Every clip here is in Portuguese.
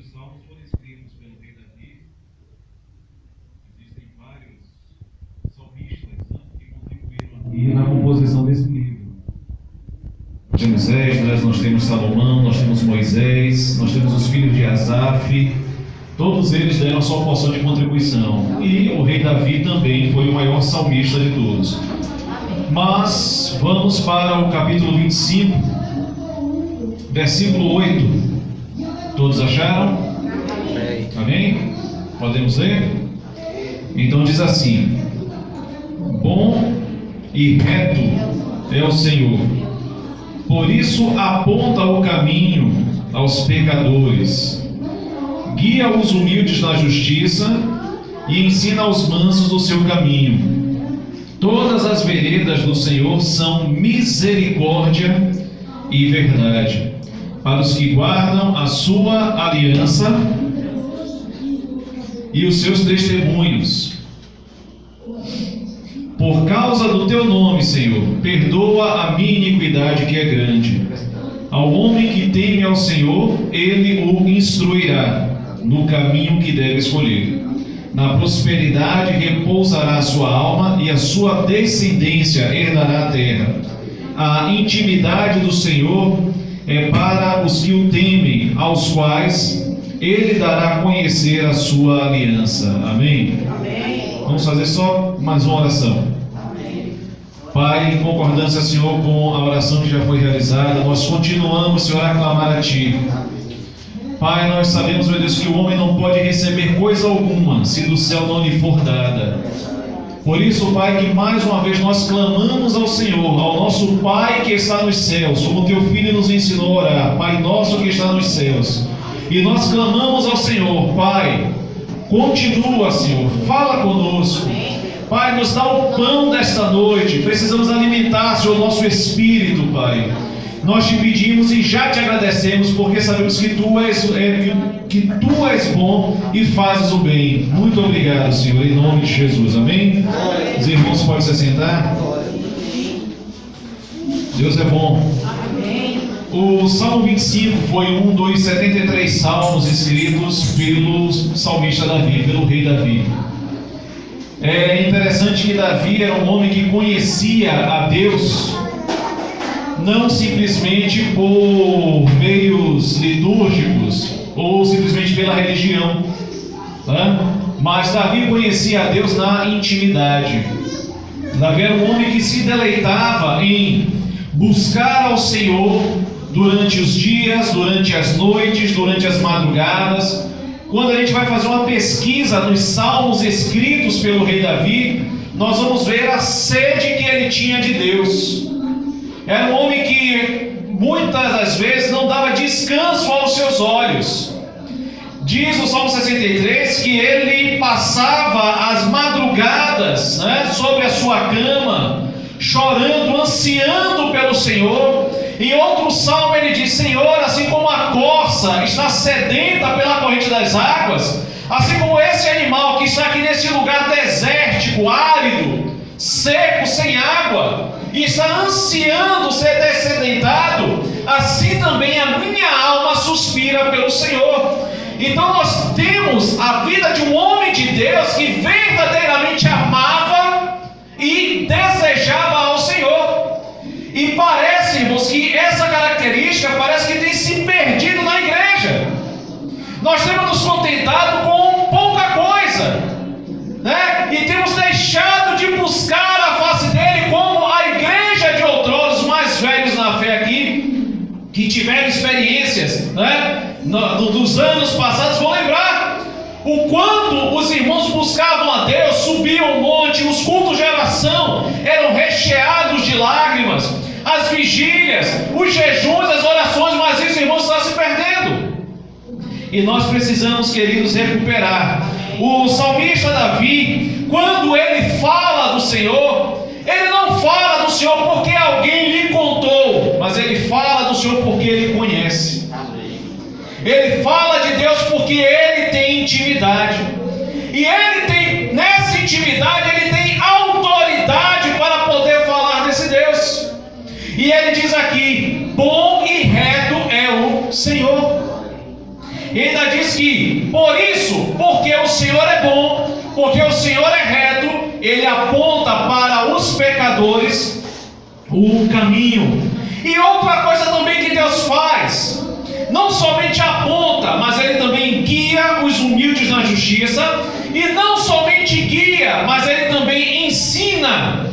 os salmos foram escritos pelo rei Davi. Existem vários salmistas que contribuíram aqui na composição desse livro. Nós temos Esdras, nós temos Salomão, nós temos Moisés, nós temos os filhos de Asaf. Todos eles deram a sua porção de contribuição. E o rei Davi também foi o maior salmista de todos. Mas vamos para o capítulo 25, versículo 8. Todos acharam? Amém? Podemos ler? Então diz assim: bom e reto é o Senhor, por isso aponta o caminho aos pecadores, guia os humildes na justiça e ensina aos mansos o seu caminho. Todas as veredas do Senhor são misericórdia e verdade para os que guardam a sua aliança e os seus testemunhos. Por causa do teu nome, Senhor, perdoa a minha iniquidade que é grande. Ao homem que teme ao Senhor, ele o instruirá no caminho que deve escolher. Na prosperidade repousará a sua alma, e a sua descendência herdará a terra. A intimidade do Senhor é para os que o temem, aos quais ele dará a conhecer a sua aliança. Amém? Amém. Vamos fazer só mais uma oração. Amém. Pai, em concordância, Senhor, com a oração que já foi realizada, nós continuamos, Senhor, a clamar a Ti. Pai, nós sabemos, meu Deus, que o homem não pode receber coisa alguma se do céu não lhe for dada. Por isso, Pai, que mais uma vez nós clamamos ao Senhor, ao nosso Pai que está nos céus, como Teu Filho nos ensinou a orar, Pai nosso que está nos céus. E nós clamamos ao Senhor: Pai, continua, Senhor, fala conosco. Pai, nos dá o pão desta noite. Precisamos alimentar, Senhor, o nosso espírito, Pai. Nós te pedimos e já te agradecemos, porque sabemos que Tu és bom e fazes o bem. Muito obrigado, Senhor, em nome de Jesus. Amém? Os irmãos podem se sentar. Deus é bom. O Salmo 25 foi um dos 73 salmos escritos pelo salmista Davi, pelo rei Davi. É interessante que Davi era um homem que conhecia a Deus, não simplesmente por meios litúrgicos ou simplesmente pela religião, tá? Mas Davi conhecia a Deus na intimidade. Davi era um homem que se deleitava em buscar ao Senhor durante os dias, durante as noites, durante as madrugadas. Quando a gente vai fazer uma pesquisa nos salmos escritos pelo rei Davi, nós vamos ver a sede que ele tinha de Deus. Era um homem que muitas das vezes não dava descanso aos seus olhos. Diz o Salmo 63 que ele passava as madrugadas, sobre a sua cama, chorando, ansiando pelo Senhor. Em outro salmo ele diz: Senhor, assim como a corça está sedenta pela corrente das águas, assim como esse animal que está aqui nesse lugar desértico, árido, seco, sem água, e está ansiando ser dessedentado, assim também a minha alma suspira pelo Senhor. Então nós temos a vida de um homem de Deus que verdadeiramente amava e desejava ao Senhor. E parece, irmãos, que essa característica parece que tem se perdido na igreja. Nós temos nos contentado com pouca coisa, e temos deixado de buscar a face dele, como a igreja de outrora, os mais velhos na fé aqui, que tiveram experiências, dos anos passados, vão lembrar o quanto os irmãos buscavam a Deus, subiam o monte, os cultos de oração eram recheados de lágrimas, as vigílias, os jejuns, as orações, mas isso, irmãos, está se perdendo. E nós precisamos, queridos, recuperar. O salmista Davi, quando ele fala do Senhor, ele não fala do Senhor porque alguém lhe contou, mas ele fala do Senhor porque ele conhece. Ele fala de Deus porque ele tem intimidade. E ele tem, nessa intimidade, ele tem autoridade para poder falar desse Deus. E ele diz aqui: bom e reto é o Senhor. E ainda diz que, por isso, porque o Senhor é bom, porque o Senhor é reto, Ele aponta para os pecadores o caminho. E outra coisa também que Deus faz, não somente aponta, mas Ele também guia os humildes na justiça. E não somente guia, mas Ele também ensina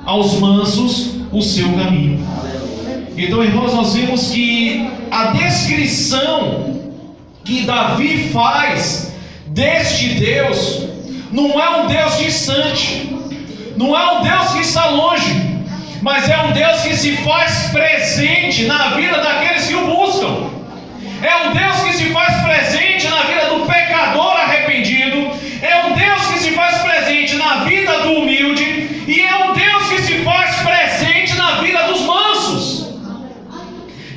aos mansos o seu caminho. Então, irmãos, nós vimos que a descrição que Davi faz deste Deus não é um Deus distante, não é um Deus que está longe, mas é um Deus que se faz presente na vida daqueles que o buscam. É um Deus que se faz presente na vida do pecador arrependido. É um Deus que se faz presente na vida do humilde. E é um Deus que se faz presente na vida dos mansos.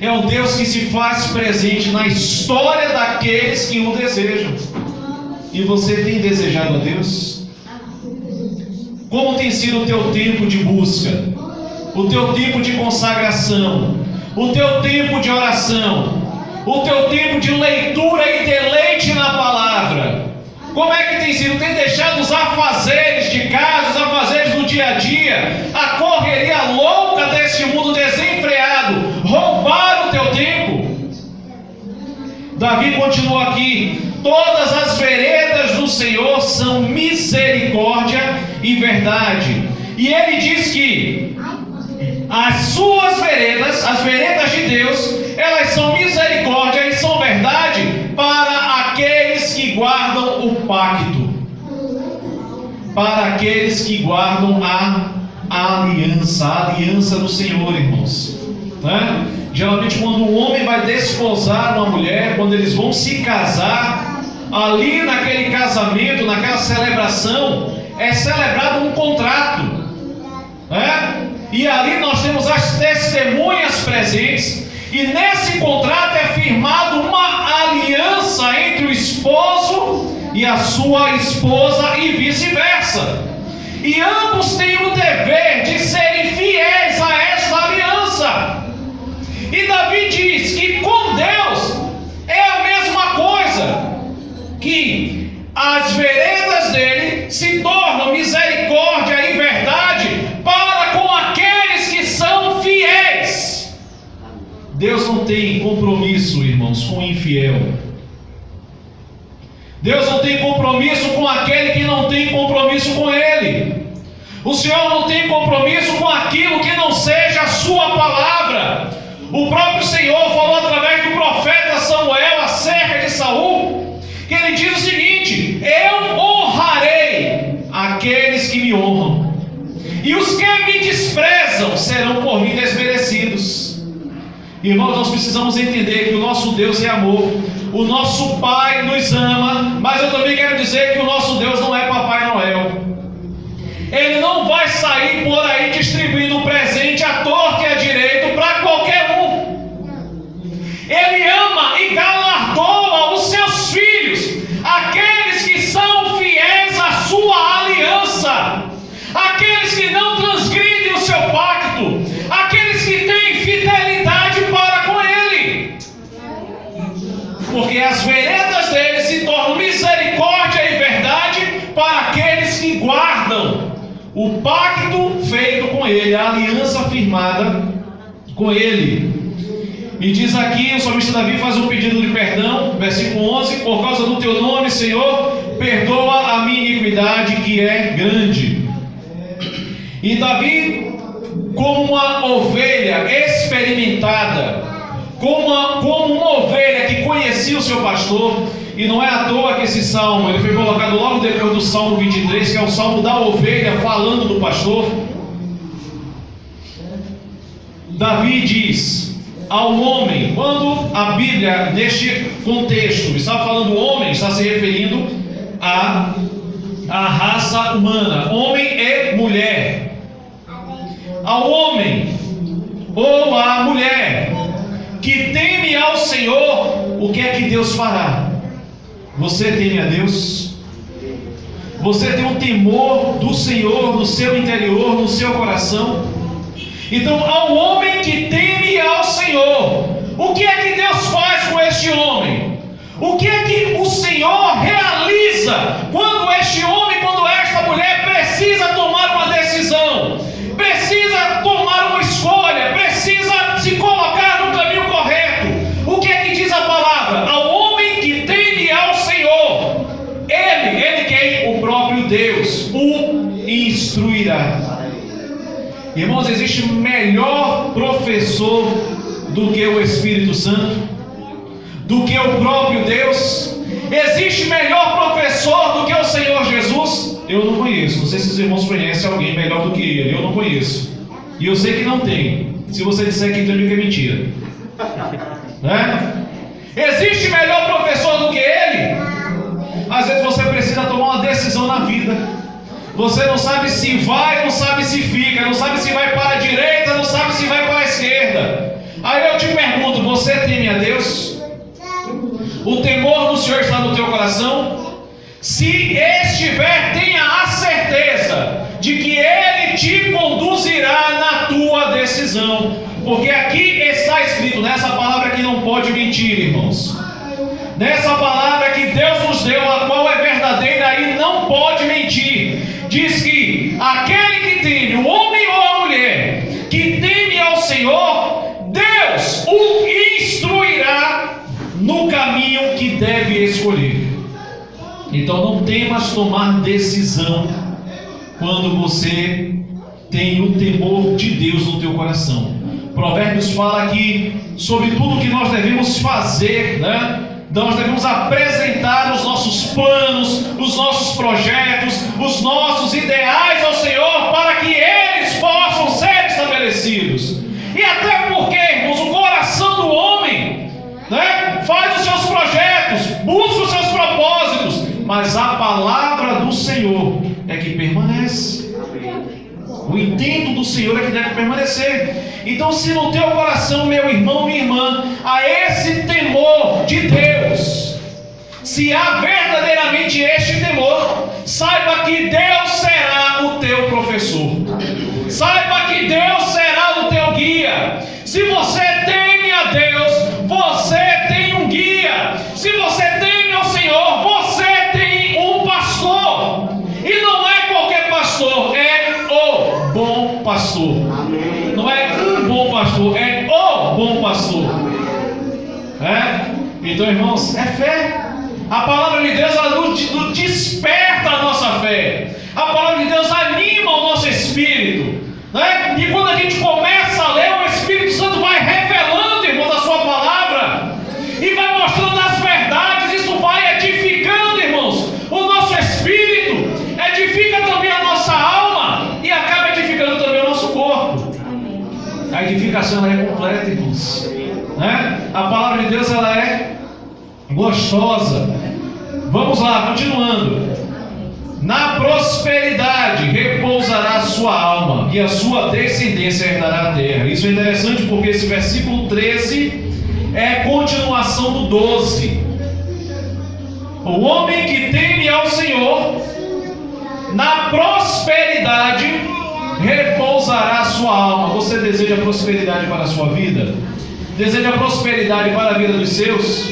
É um Deus que se faz presente na história daqueles que o desejam. E você tem desejado a Deus? Como tem sido o teu tempo de busca? O teu tempo de consagração? O teu tempo de oração? O teu tempo de leitura e deleite na palavra? Como é que tem sido? Tem deixado os afazeres de casa, os afazeres do dia a dia, a correria louca deste mundo desenfreado, roubar o teu tempo? Davi continua aqui: todas as veredas do Senhor são misericórdia e verdade. E ele diz que as suas veredas, as veredas de Deus, elas são misericórdia e são verdade para aqueles que guardam o pacto, para aqueles que guardam a aliança do Senhor, irmãos. Geralmente, quando um homem vai desposar uma mulher, quando eles vão se casar, ali naquele casamento, naquela celebração, é celebrado um contrato, e ali nós temos as testemunhas presentes, e nesse contrato é firmado uma aliança entre o esposo e a sua esposa e vice-versa. E ambos têm o dever de serem fiéis a esta aliança. E Davi diz que com Deus é a mesma coisa, que as veredas dele se tornam misericórdia e verdade para com aqueles que são fiéis. Deus não tem compromisso, irmãos, com o infiel. Deus não tem compromisso com aquele que não tem compromisso com Ele. O Senhor não tem compromisso com aquilo que não seja a sua palavra. O próprio Senhor falou através do profeta Samuel acerca de Saul, que ele diz o seguinte: eu honrarei aqueles que me honram, e os que me desprezam serão por mim desmerecidos. Irmãos, nós precisamos entender que o nosso Deus é amor, o nosso Pai nos ama, mas eu também quero dizer que o nosso Deus não é Papai Noel. Ele não vai sair por aí distribuindo presente à torta e à direita para qualquer um. Ele ama e galardoa os seus filhos, aqueles que são fiéis à sua aliança, aqueles que não transgridem o seu pacto, aqueles que têm fidelidade para com Ele, porque as veredas dele se tornam misericórdia e verdade para aqueles que guardam o pacto feito com Ele, a aliança firmada com Ele. E diz aqui, o salmista Davi faz um pedido de perdão, versículo 11: por causa do teu nome, Senhor, perdoa a minha iniquidade que é grande. E Davi, como uma ovelha experimentada, como uma ovelha que conhecia o seu pastor, e não é à toa que esse salmo ele foi colocado logo depois do Salmo 23, que é o salmo da ovelha falando do pastor. Davi diz ao homem, quando a Bíblia neste contexto está falando homem, está se referindo à raça humana, homem e mulher. Ao homem ou à mulher que teme ao Senhor, o que é que Deus fará? Você teme a Deus? Você tem um temor do Senhor no seu interior, no seu coração? Então, ao homem que teme ao Senhor, o que é que Deus faz com este homem? O que é que o Senhor realiza quando este homem, quando esta mulher precisa tomar uma decisão, precisa tomar uma escolha, precisa se colocar no caminho correto? O que é que diz a palavra? Ao homem que teme ao Senhor, ele quem? O próprio Deus o instruirá. Irmãos, existe melhor professor do que o Espírito Santo? Do que o próprio Deus? Existe melhor professor do que o Senhor Jesus? Eu não conheço. Não sei se os irmãos conhecem alguém melhor do que ele. Eu não conheço. E eu sei que não tem. Se você disser que tem, é mentira. Né? Existe melhor professor do que ele? Às vezes você precisa tomar uma decisão na vida. Você não sabe se vai, não sabe se fica, não sabe se vai para a direita, não sabe se vai para a esquerda. Aí eu te pergunto, você teme a Deus? O temor do Senhor está no teu coração? Se estiver, tenha a certeza de que Ele te conduzirá na tua decisão. Porque aqui está escrito, nessa palavra que não pode mentir, irmãos. Nessa palavra que Deus nos deu, a qual é verdadeira e não pode mentir. Diz que aquele que teme, o homem ou a mulher, que teme ao Senhor, Deus o instruirá no caminho que deve escolher. Então não temas tomar decisão quando você tem o temor de Deus no teu coração. Provérbios fala aqui sobre tudo que nós devemos fazer, né? Nós devemos apresentar os nossos planos, os nossos projetos, os nossos ideais ao Senhor para que eles possam ser estabelecidos. E até porque, irmãos, o coração do homem, né, faz os seus projetos, busca os seus propósitos, mas a palavra do Senhor é que permanece. O intento do Senhor é que deve permanecer. Então, se no teu coração, meu irmão, minha irmã, há esse temor de Deus, se há verdadeiramente este temor, saiba que Deus será o teu professor. Saiba que Deus será o teu guia. Se você teme a Deus, você tem um guia. Se você teme ao Senhor, você tem um pastor. E não é qualquer pastor, é o bom pastor. Não é um bom pastor, é o bom pastor. Então, irmãos, é fé. A palavra de Deus, ela nos desperta a nossa fé. A palavra de Deus anima o nosso espírito, né? E quando a gente começa a ler, o Espírito Santo vai revelando, irmãos, a sua palavra e vai mostrando as verdades. Isso vai edificando, irmãos, o nosso espírito, edifica também a nossa alma e acaba edificando também o nosso corpo. A edificação ela é completa, irmãos, né? A palavra de Deus, ela é gostosa. Vamos lá, continuando. Na prosperidade repousará a sua alma, e a sua descendência herdará a terra. Isso é interessante porque esse versículo 13 é continuação do 12. O homem que teme ao Senhor, na prosperidade repousará a sua alma. Você deseja prosperidade para a sua vida? Deseja prosperidade para a vida dos seus?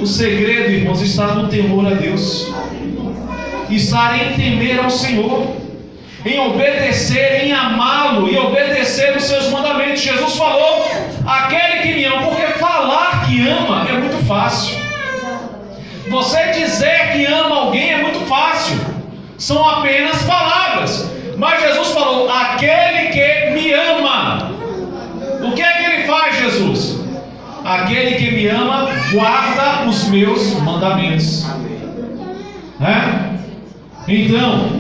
O segredo, irmãos, está no temor a Deus, estar em temer ao Senhor, em obedecer, em amá-lo e obedecer os seus mandamentos. Jesus falou: aquele que me ama, porque falar que ama é muito fácil. Você dizer que ama alguém é muito fácil, são apenas palavras. Mas Jesus falou: aquele que me ama. O que é que ele faz, Jesus? Aquele que me ama guarda os meus mandamentos. Então,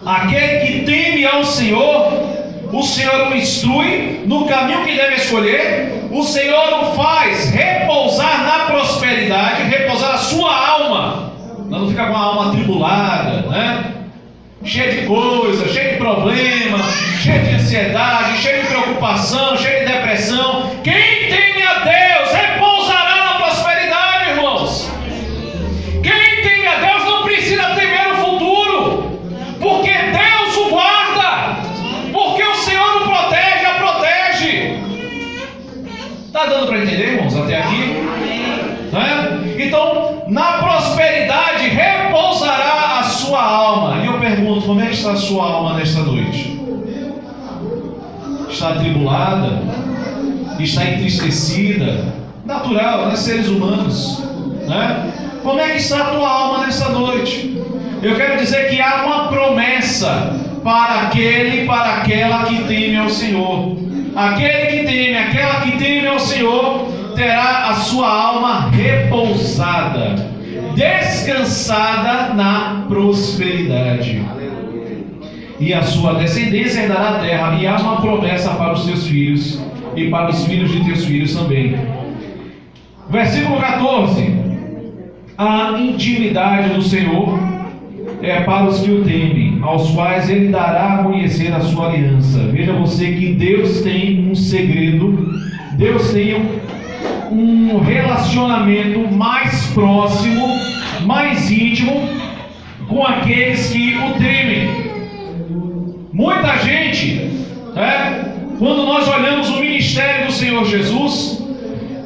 aquele que teme ao Senhor, o Senhor o instrui no caminho que deve escolher. O Senhor o faz repousar na prosperidade, repousar a sua alma, não ficar com a alma atribulada, né? Cheia de coisa, cheia de problema, cheia de ansiedade, cheia de preocupação, cheia de depressão. Quem teme a Deus repousará na prosperidade, irmãos. Quem teme a Deus não precisa temer o futuro, porque Deus o guarda, porque o Senhor o protege, a protege. Está dando para entender, irmãos, até aqui? pergunto, como é que está a sua alma nesta noite? Está atribulada? Está entristecida? Natural, né? Seres humanos, né? Como é que está a tua alma nesta noite? Eu quero dizer que há uma promessa para aquele e para aquela que teme ao Senhor. Aquele que teme, aquela que teme ao Senhor, terá a sua alma repousada, descansada na prosperidade. E a sua descendência herdará a terra. E há uma promessa para os teus filhos e para os filhos de teus filhos também. Versículo 14. A intimidade do Senhor é para os que o temem, aos quais Ele dará a conhecer a sua aliança. Veja você que Deus tem um segredo, Deus tem um relacionamento mais próximo, mais íntimo com aqueles que o temem. Muita gente, quando nós olhamos o ministério do Senhor Jesus,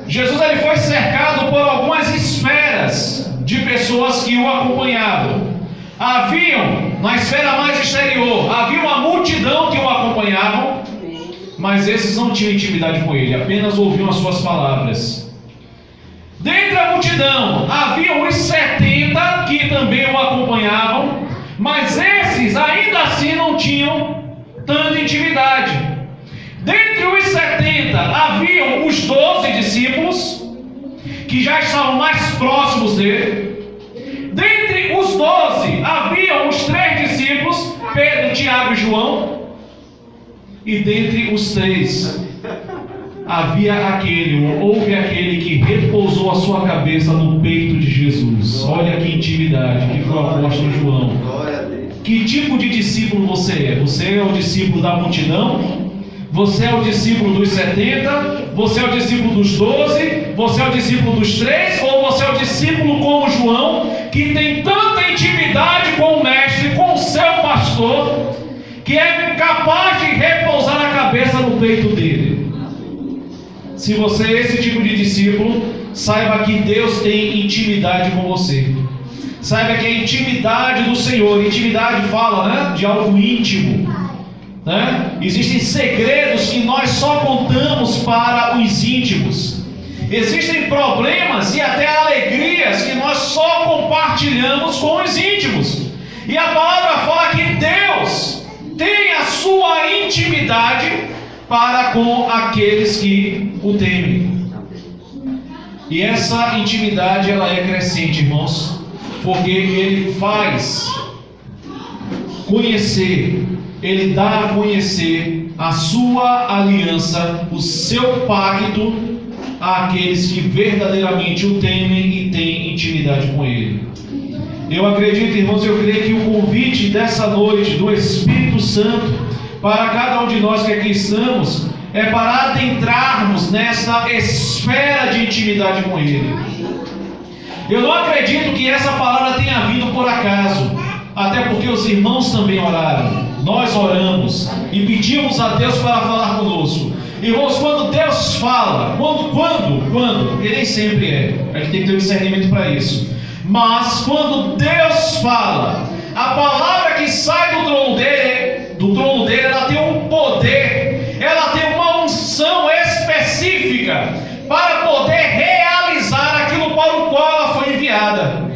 ele foi cercado por algumas esferas de pessoas que o acompanhavam. Haviam, na esfera mais exterior, havia uma multidão que o acompanhavam, mas esses não tinham intimidade com ele, apenas ouviam as suas palavras. Dentre a multidão, haviam os 70 que também o acompanhavam, mas esses ainda assim não tinham tanta intimidade. Dentre os 70, haviam os 12 discípulos, que já estavam mais próximos dele. Dentre os 12, haviam os 3 discípulos, Pedro, Tiago e João. E dentre os 3, houve aquele que repousou a sua cabeça no peito de Jesus. Olha que intimidade, que foi o apóstolo João. Que tipo de discípulo você é? Você é o discípulo da multidão? Você é o discípulo dos 70? Você é o discípulo dos 12? Você é o discípulo dos 3? Ou você é o discípulo como João, que tem tanta intimidade com o mestre, com o seu pastor, que é capaz de repousar a cabeça no peito dele? Se você é esse tipo de discípulo, saiba que Deus tem intimidade com você. Saiba que a intimidade do Senhor, intimidade fala, de algo íntimo. Existem segredos que nós só contamos para os íntimos. Existem problemas e até alegrias que nós só compartilhamos com os íntimos. E a palavra fala que Deus tem a sua intimidade para com aqueles que o temem. E essa intimidade ela é crescente, irmãos, porque Ele faz conhecer, Ele dá a conhecer a sua aliança, o seu pacto àqueles que verdadeiramente o temem e têm intimidade com Ele. Eu acredito, irmãos, eu creio que o convite dessa noite do Espírito Santo para cada um de nós que aqui estamos é para adentrarmos nessa esfera de intimidade com Ele. Eu não acredito que essa palavra tenha vindo por acaso, até porque os irmãos também oraram. Nós oramos e pedimos a Deus para falar conosco. Irmãos, quando Deus fala, quando, porque nem sempre é, a gente tem que ter um discernimento para isso. Mas quando Deus fala, a palavra que sai do trono dele, ela tem um poder, ela tem uma unção específica para poder realizar aquilo para o qual ela foi enviada.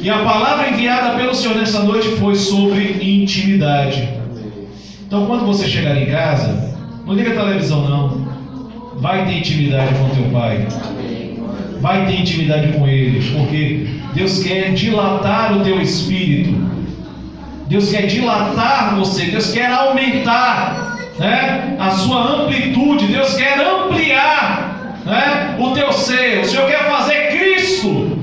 E a palavra enviada pelo Senhor nessa noite foi sobre intimidade. Então, quando você chegar em casa, não liga a televisão não. Vai ter intimidade com teu pai. Vai ter intimidade com Ele, porque Deus quer dilatar o teu espírito. Deus quer dilatar você. Deus quer aumentar, a sua amplitude. Deus quer ampliar, o teu ser. O Senhor quer fazer Cristo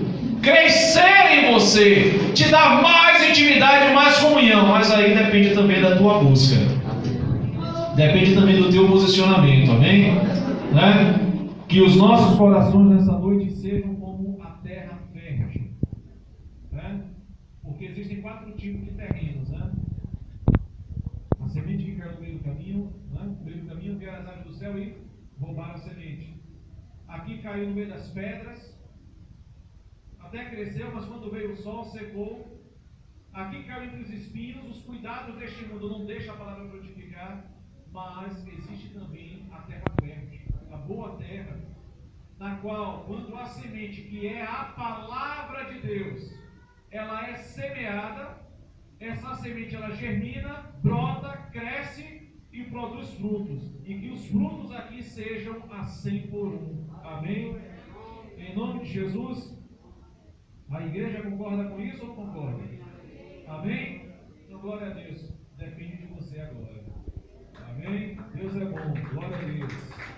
crescer em você, te dar mais intimidade, mais comunhão. Mas aí depende também da tua busca. Depende também do teu posicionamento, amém? Que os nossos corações nessa noite sejam como a terra fértil, porque existem 4 tipos de terrenos, A semente que caiu no meio do caminho, no meio do caminho vieram as aves do céu e roubaram a semente. Aqui caiu no meio das pedras, até cresceu, mas quando veio o sol secou Aqui caiu entre os espinhos, os cuidados deste mundo não deixam a palavra frutificar, mas existe também a terra fértil, a boa terra, na qual, quando a semente, que é a palavra de Deus, ela é semeada, essa semente ela germina, brota, cresce e produz frutos. E que os frutos aqui sejam a 100 por 1. Amém? Em nome de Jesus. A igreja concorda com isso ou não concorda? Amém? Então, glória a Deus. Depende de você agora. Amém? Deus é bom. Glória a Deus.